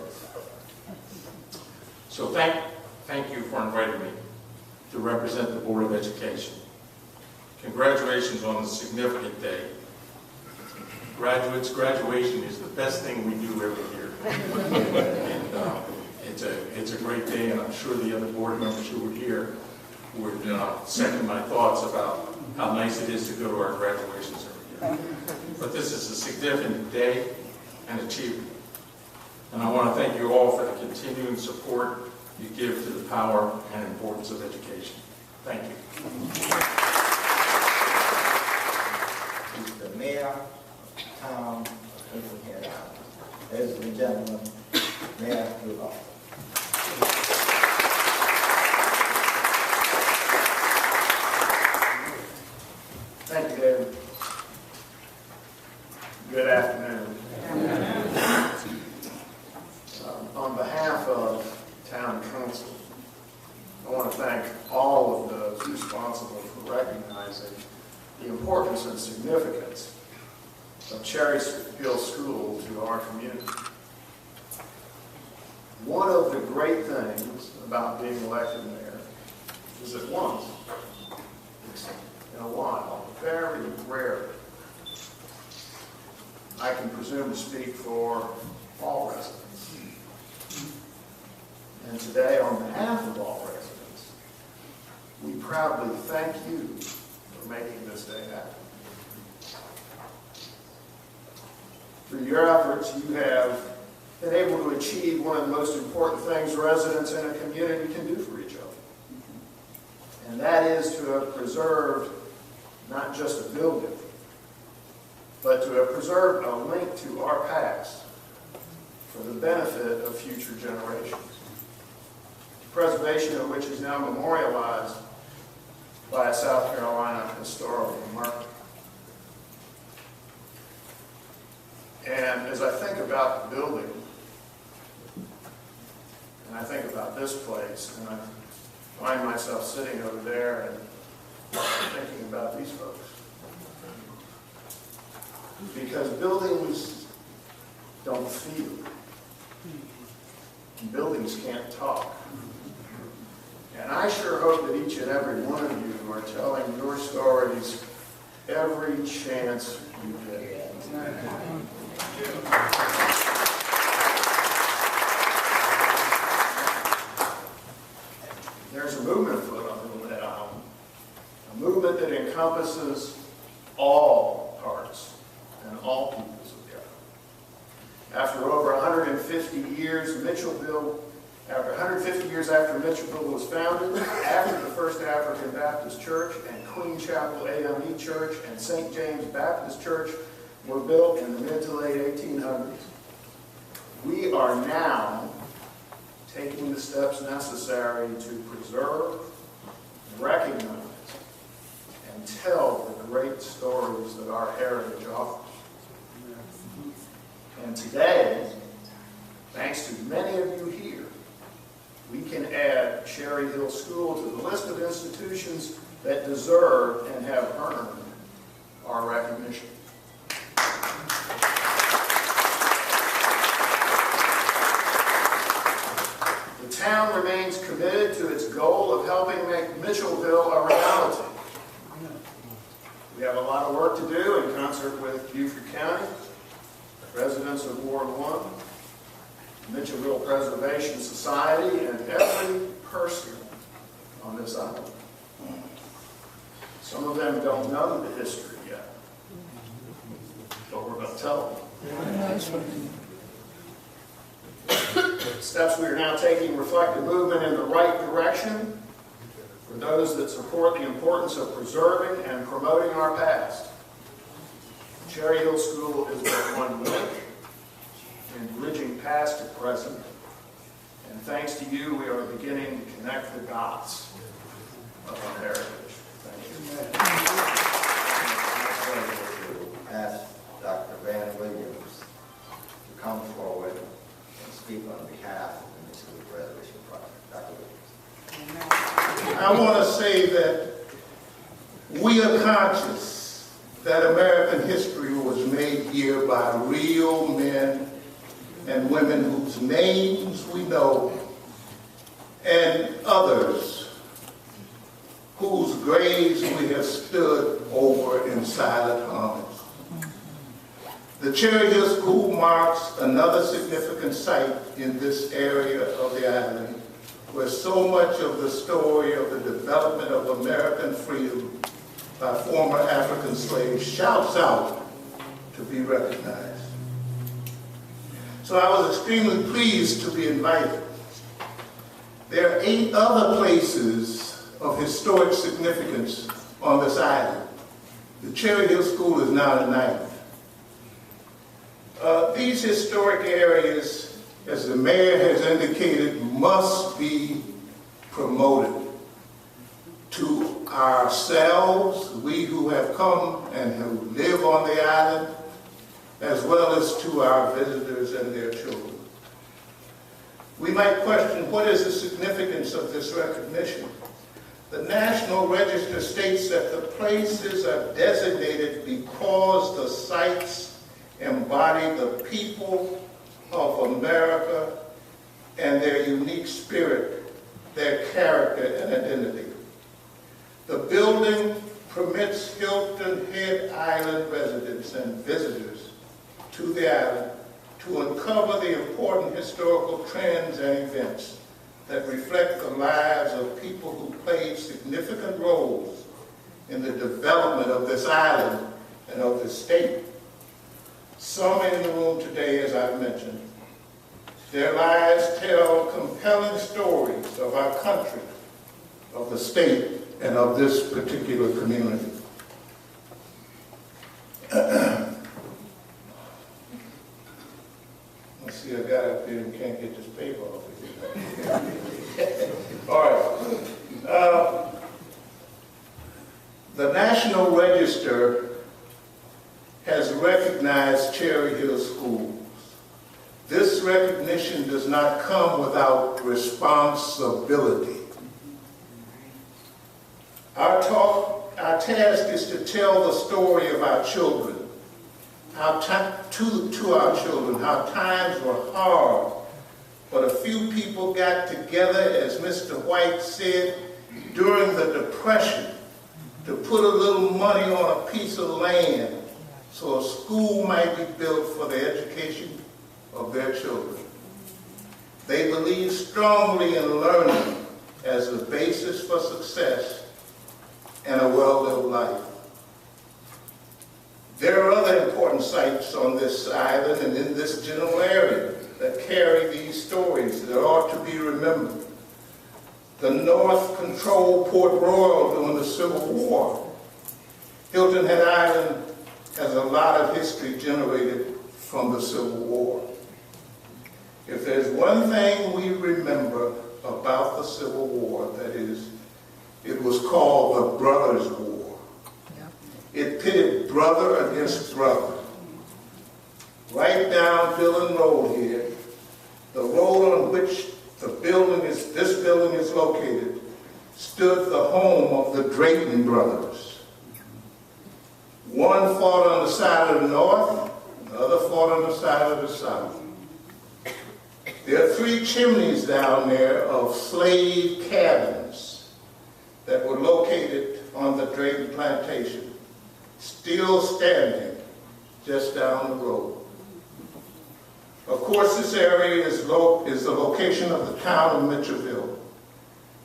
So thank you for inviting me to represent the Board of Education. Congratulations on this significant day. Graduates, graduation is the best thing we do every year. And it's a great day, and I'm sure the other board members who were here would second my thoughts about how nice it is to go to our graduations every year. But this is a significant day and achievement. And I want to thank you all for the continuing support you give to the power and importance of education. Thank you.
The mayor of the town of Hilton Head. Ladies and gentlemen, Mayor Gullah.
Thank you, David. Good afternoon. On behalf of Town Council, I want to thank all of those responsible for recognizing the importance and significance of Cherry Hill School to our community. One of the great things about being elected mayor is that once in a while, very rarely, I can presume to speak for all residents. And today, on behalf of all residents, we proudly thank you for making this day happen. Through your efforts, you have been able to achieve one of the most important things residents in a community can do for each other. And that is to have preserved not just a building, but to have preserved a link to our past for the benefit of future generations. Preservation of which is now memorialized by a South Carolina historical marker. And as I think about the building, and I think about this place, and I find myself sitting over there and thinking about these folks. Because buildings don't feel. And buildings can't talk. And I sure hope that each and every one of you are telling your stories every chance you get. There's a movement afoot on Little Head Island, a movement that encompasses all parts and all peoples of government. After over 150 years, Mitchellville
After 150 years after Mitchellville was founded, after the First African Baptist Church and Queen Chapel AME Church and St. James Baptist Church were built in the mid to late 1800s, we are now taking the steps necessary to preserve, recognize, and tell the great stories that our heritage offers. And today, thanks to many of you here, we can add Cherry Hill School to the list of institutions that deserve and have earned our recognition. The town remains committed to its goal of helping make Mitchellville a reality. We have a lot of work to do in concert with Beaufort County, residents of Ward 1, Mitchellville Preservation Society, and every person on this island. Some of them don't know the history yet, but we're going to tell them. The steps we are now taking reflect a movement in the right direction for those that support the importance of preserving and promoting our past. Cherry Hill School is but one link in bridging past to present, and thanks to you, we are beginning to connect the dots of our heritage. Thank you.
To ask Dr. Van Williams to come forward and speak on behalf of the Mitchellville Preservation Project. Dr. Williams.
I want to say that we are conscious that American history was made here by real men and women whose names we know, and others whose graves we have stood over in silent homage. The Cherry Hill School marks another significant site in this area of the island where so much of the story of the development of American freedom by former African slaves shouts out to be recognized. So I was extremely pleased to be invited. There are 8 other places of historic significance on this island. The Cherry Hill School is now the 9th. These historic areas, as the mayor has indicated, must be promoted to ourselves, we who have come and who live on the island, as well as to our visitors and their children. We might question, what is the significance of this recognition? The National Register states that the places are designated because the sites embody the people of America and their unique spirit, their character and identity. The building permits Hilton Head Island residents and visitors to the island to uncover the important historical trends and events that reflect the lives of people who played significant roles in the development of this island and of this state. Some in the room today, as I've mentioned, their lives tell compelling stories of our country, of the state, and of this particular community. Let's see, I got up here and can't get this paper off of here. All right. The National Register has recognized Cherry Hill Schools. This recognition does not come without responsibility. Our task is to tell the story of our children, to our children, how times were hard, but a few people got together, as Mr. White said, during the Depression, to put a little money on a piece of land so a school might be built for the education of their children. They believe strongly in learning as the basis for success and a well-lived life. There are other important sites on this island and in this general area that carry these stories that ought to be remembered. The North controlled Port Royal during the Civil War. Hilton Head Island has a lot of history generated from the Civil War. If there's one thing we remember about the Civil War, that is, it was called the Brothers' War. It pitted brother against brother. Right down Dillon Road here, the road on which this building is located, stood the home of the Drayton brothers. One fought on the side of the North, the other fought on the side of the South. There are 3 chimneys down there of slave cabins that were located on the Drayton plantation, still standing just down the road. Of course, this area is the location of the town of Mitchellville.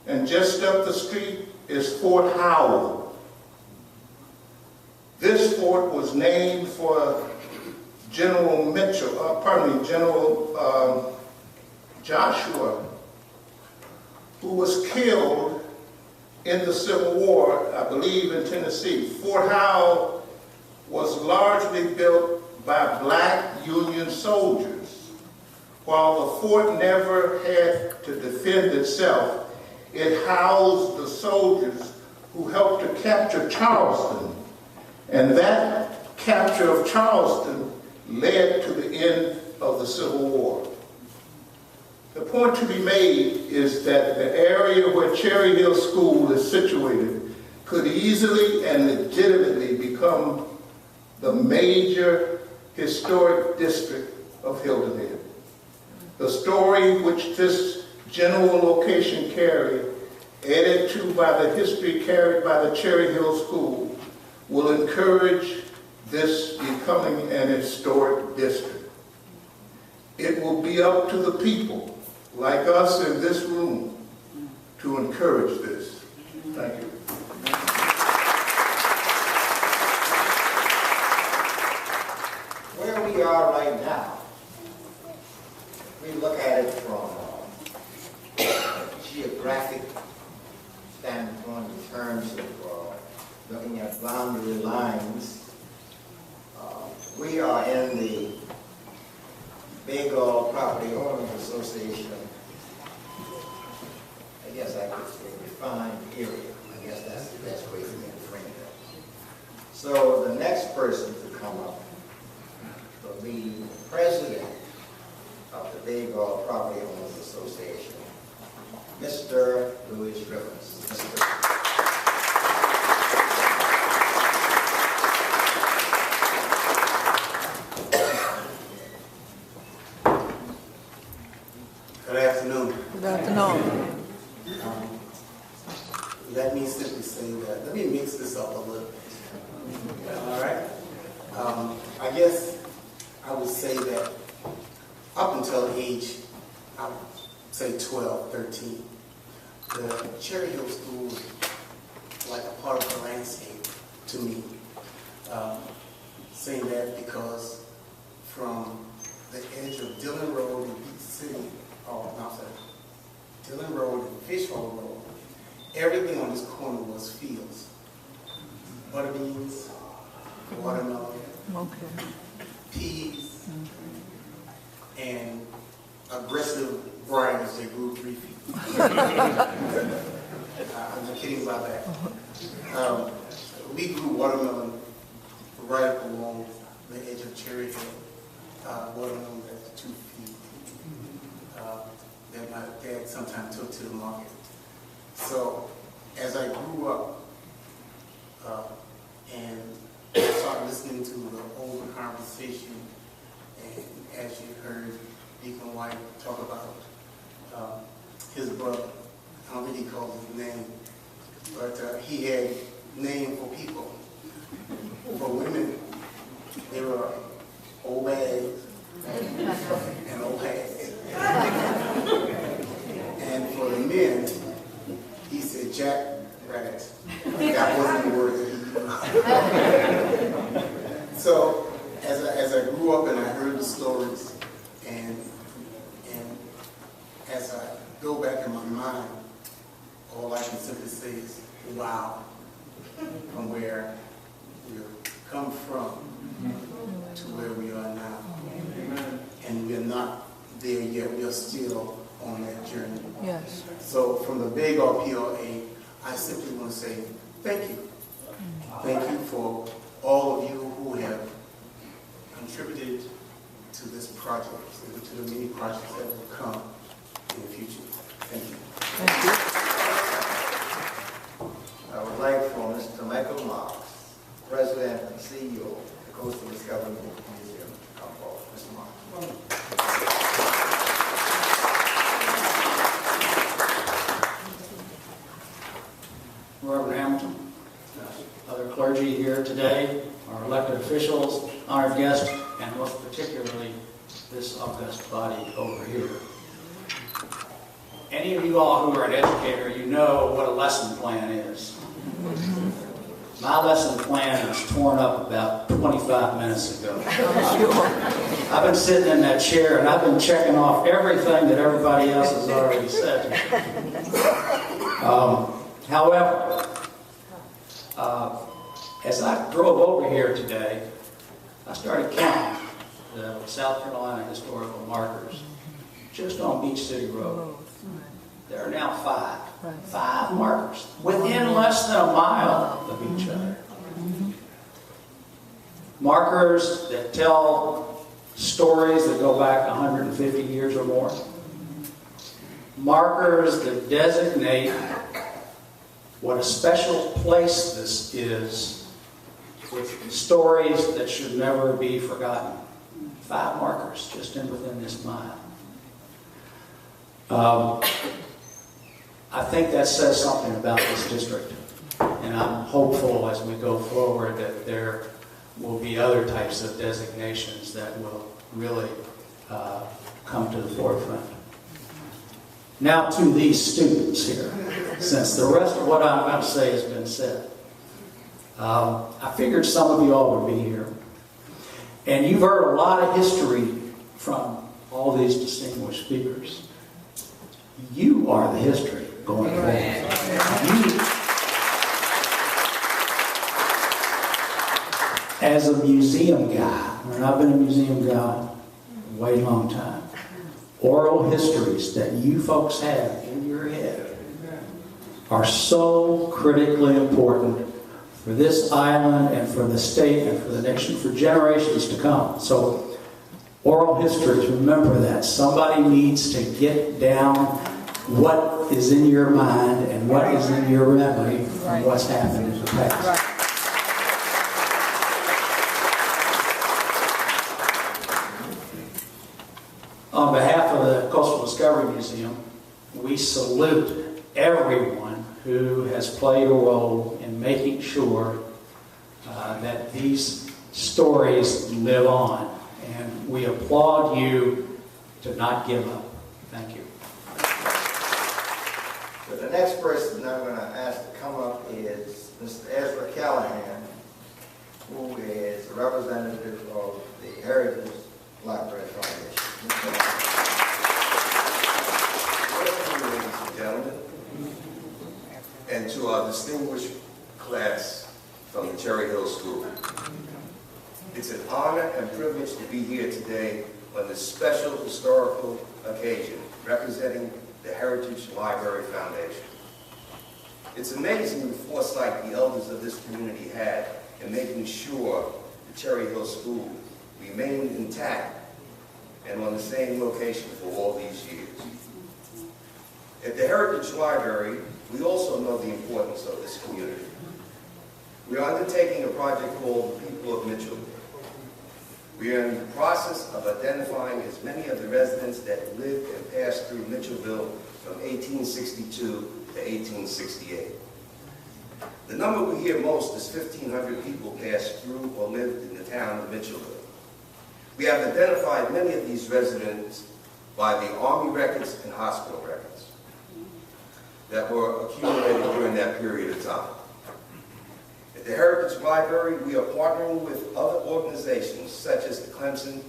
And just up the street is Fort Howell. This fort was named for General Joshua, who was killed in the Civil War, I believe in Tennessee. Fort Howell was largely built by black Union soldiers. While the fort never had to defend itself, it housed the soldiers who helped to capture Charleston. And that capture of Charleston led to the end of the Civil War. The point to be made is that the area where Cherry Hill School is situated could easily and legitimately become the major historic district of Hilton Head. The story which this general location carried, added to by the history carried by the Cherry Hill School, will encourage this becoming an historic district. It will be up to the people, like us in this room, to encourage this. Thank you.
Where we are right now, we look at it from a geographic standpoint in terms of looking at boundary lines. We are in the Gullah Property Owners Association. I guess I could say refined area. I guess that's the best way for me to frame it. So the next person to come up will be the president of the Gullah Property Owners Association, Mr. Louis Rivers.
Good afternoon.
Good afternoon.
Let me simply say that, let me mix this up a little bit. All right? I guess I would say that up until age, I would say 12, 13, the Cherry Hill School was like a part of the landscape to me. Saying that because from the edge of Dillon Road in Beach City, Dillon Road and Fish Hole Road, everything on this corner was fields. Butter beans, watermelon, peas, and aggressive varieties that grew 3 feet. I'm not kidding about that. We grew watermelon right along the edge of Cherry Hill, watermelon that's 2 feet. That my dad sometimes took to the market. So as I grew up and started listening to the older conversation, and as you heard Deacon White talk about his brother, I don't think he called his name, but he had name for people. For women, they were old bags and old hags. And for the men, he said Jack Rabbit. That wasn't the word that he used. So as I grew up and I heard the stories, and now from where we've come from to where we are now. And we're not there yet. We are still on that journey.
Yes.
So from the big RPLA, I simply want to say thank you. Thank you for all of you who have contributed to this project, to the many projects that will come in the future. Thank you.
Thank you.
I would like for Mr. Michael Marks, President and CEO of the Coastal Discovery Museum, to come forward. Mr. Marks.
Reverend Hamilton, other clergy here today, our elected officials, honored guests, and most particularly this august body over here. Any of you all who are an educator, you know what a lesson plan is. My lesson plan was torn up about 25 minutes ago. I've been sitting in that chair and I've been checking off everything that everybody else has already said. However, as I drove over here today, I started counting the South Carolina historical markers just on Beach City Road. There are now 5. 5 markers within less than a mile of each other. Markers that tell stories that go back 150 years or more. Markers that designate what a special place this is, with stories that should never be forgotten. 5 markers just within this mile. I think that says something about this district, and I'm hopeful as we go forward that there will be other types of designations that will really come to the forefront. Now to these students here, since the rest of what I'm going to say has been said. I figured some of you all would be here, and you've heard a lot of history from all these distinguished speakers. You are the history going forward. As a museum guy, and I've been a museum guy a way long time, oral histories that you folks have in your head are so critically important for this island and for the state and for the nation for generations to come. So oral histories, remember that. Somebody needs to get down what is in your mind and what is in your memory from what's happened in the past. On behalf of the Coastal Discovery Museum, we salute everyone who has played a role in making sure that these stories live on. And we applaud you to not give up. Thank you.
So the next person I'm going to ask to come up is Mr. Ezra Callahan, who is a representative of the Heritage Library Foundation.
Welcome, ladies and gentlemen, and to our distinguished class from the Cherry Hill School. It's an honor and privilege to be here today on this special historical occasion representing the Heritage Library Foundation. It's amazing the foresight the elders of this community had in making sure the Cherry Hill School remained intact and on the same location for all these years. At the Heritage Library, we also know the importance of this community. We are undertaking a project called The People of Mitchellville. We are in the process of identifying as many of the residents that lived and passed through Mitchellville from 1862 to 1868. The number we hear most is 1,500 people passed through or lived in the town of Mitchellville. We have identified many of these residents by the Army records and hospital records that were accumulated during that period of time. At the Heritage Library, we are partnering with other organizations such as the Clemson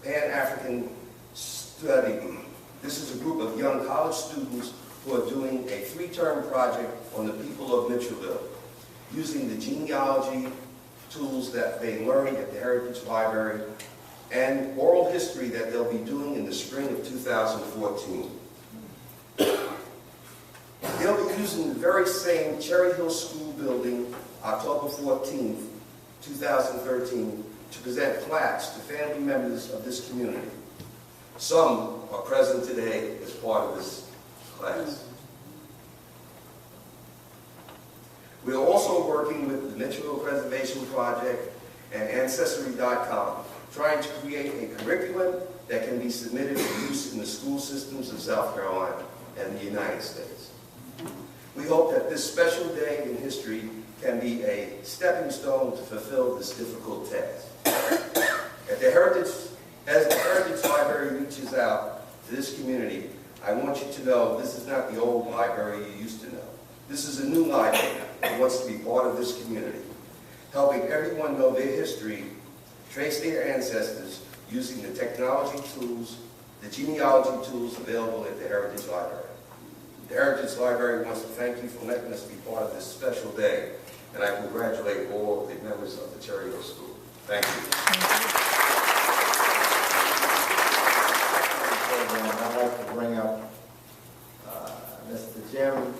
Pan-African Study Group. This is a group of young college students who who are doing a 3-term project on the people of Mitchellville, using the genealogy tools that they learned at the Heritage Library and oral history that they'll be doing in the spring of 2014. They'll be using the very same Cherry Hill School building, October 14th, 2013, to present plaques to family members of this community. Some are present today as part of this class. We are also working with the Mitchellville Preservation Project and Ancestry.com, trying to create a curriculum that can be submitted for use in the school systems of South Carolina and the United States. We hope that this special day in history can be a stepping stone to fulfill this difficult task. As the Heritage Library reaches out to this community, I want you to know this is not the old library you used to know. This is a new library that wants to be part of this community, helping everyone know their history, trace their ancestors using the technology tools, the genealogy tools available at the Heritage Library. The Heritage Library wants to thank you for letting us be part of this special day, and I congratulate all of the members of the Cherry Hill School. Thank you.
I'd like to bring up Mr. Jim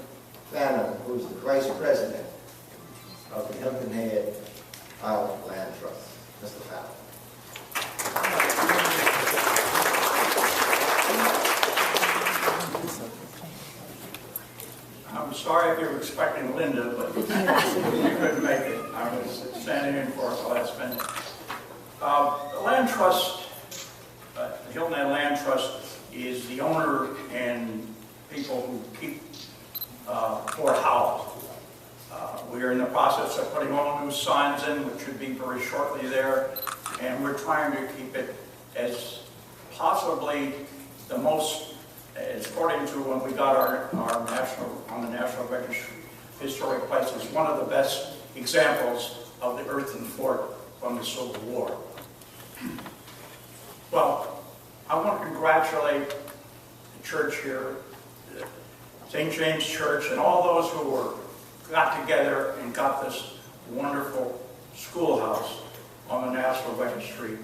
Fannin, who's the Vice President of the Hilton Head Island Land Trust. Mr. Fannin.
I'm sorry if you were expecting Linda, but you couldn't make it. I was standing in for us last minute. The Land Trust, the Hilton Head Land Trust, is the owner and people who keep Fort Howell. We are in the process of putting all new signs in, which should be very shortly there, and we're trying to keep it as possibly the most, according to when we got our on the National Register of Historic Places, one of the best examples of the earthen fort from the Civil War. Well, I want to congratulate the church here, St. James Church, and all those who got together and got this wonderful schoolhouse on the National Registry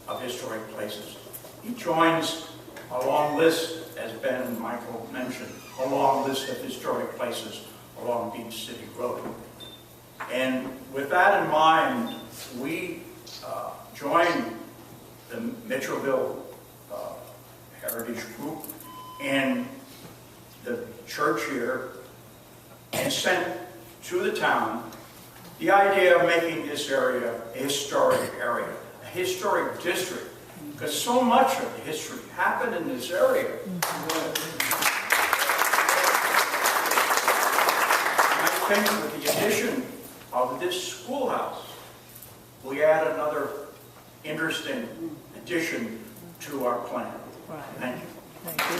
of Historic Places. He joins a long list, as Ben and Michael mentioned, a long list of historic places along Beach City Road. And with that in mind, we joined the Mitchellville Heritage Group and the church here and sent to the town the idea of making this area a historic area, a historic district, because so much of the history happened in this area. And I think with the addition of this schoolhouse, we add another interesting addition to our plan.
Right.
Thank you.
Thank you.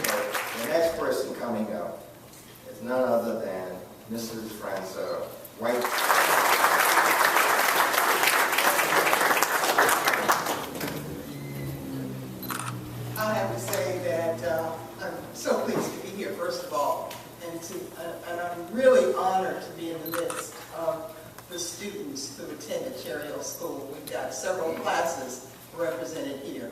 The next person coming up is none other than Mrs. Francois White.
I have to say that I'm so pleased to be here, first of all, and I'm really honored to be in the midst of the students who attended Cherry Hill School. We've got several classes represented here.